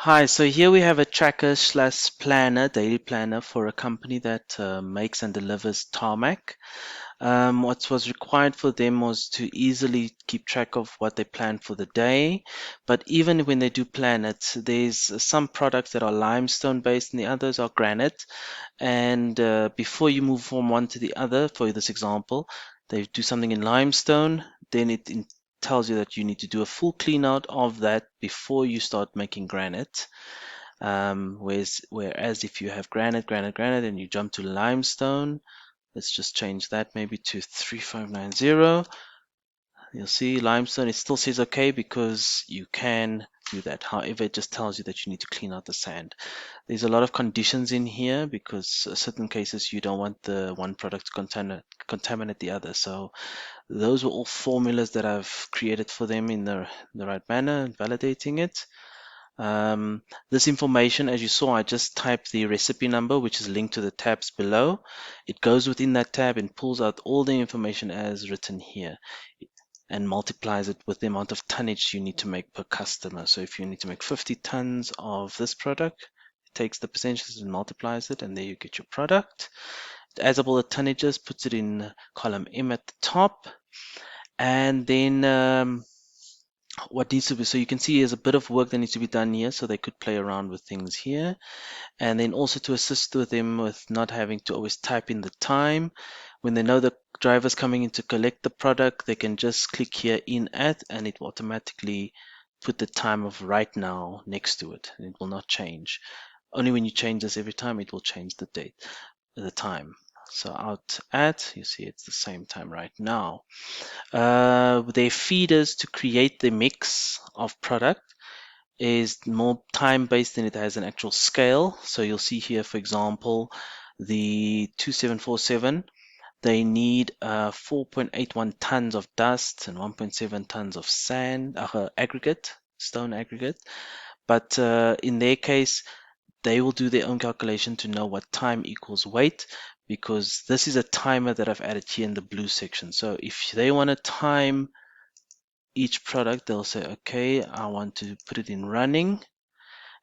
Hi, so here we have a tracker slash planner, daily planner for a company that makes and delivers tarmac. What was required for them was to easily keep track of what they plan for the day. But even when they do plan it, there's some products that are limestone based and the others are granite. And before you move from one to the other, for this example, they do something in limestone, then it tells you that you need to do a full clean out of that before you start making granite. Whereas if you have granite, and you jump to limestone, let's just change that maybe to 3590. You'll see limestone, it still says okay because you can do that. However, it just tells you that you need to clean out the sand. There's a lot of conditions in here because certain cases you don't want the one product to contaminate the other. So those were all formulas that I've created for them in the right manner and validating it. This information, as you saw, I just typed the recipe number, which is linked to the tabs below. It goes within that tab and pulls out all the information as written here and multiplies it with the amount of tonnage you need to make per customer. So if you need to make 50 tons of this product, it takes the percentages and multiplies it, and there you get your product. It adds up all the tonnages, puts it in column M at the top, and then what needs to be, so you can see there's a bit of work that needs to be done here, so they could play around with things here. And then also to assist with them with not having to always type in the time. When they know the driver's coming in to collect the product, they can just click here in at, and it will automatically put the time of right now next to it. It will not change. Only when you change this every time, it will change the date, the time. So out at, you see it's the same time right now. Their feeders to create the mix of product is more time based than it has an actual scale. So you'll see here, for example, the 2747, they need 4.81 tons of dust and 1.7 tons of sand, aggregate, stone aggregate. But in their case, they will do their own calculation to know what time equals weight, because this is a timer that I've added here in the blue section. So if they want to time each product, they'll say, okay, I want to put it in running.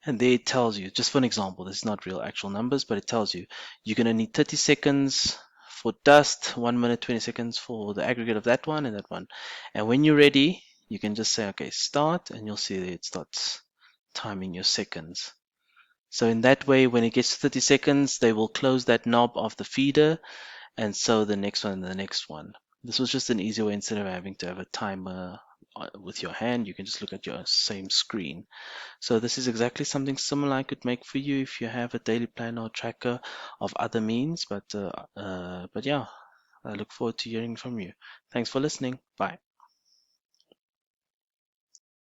And there it tells you, just for an example, this is not real actual numbers, but it tells you you're going to need 30 seconds for dust, 1 minute, 20 seconds for the aggregate of that one and that one. And when you're ready, you can just say, okay, start, and you'll see that it starts timing your seconds. So in that way, when it gets to 30 seconds, they will close that knob of the feeder, and so the next one and the next one. This was just an easy way. Instead of having to have a timer with your hand, you can just look at your same screen. So this is exactly something similar I could make for you if you have a daily planner or tracker of other means. But yeah, I look forward to hearing from you. Thanks for listening. Bye.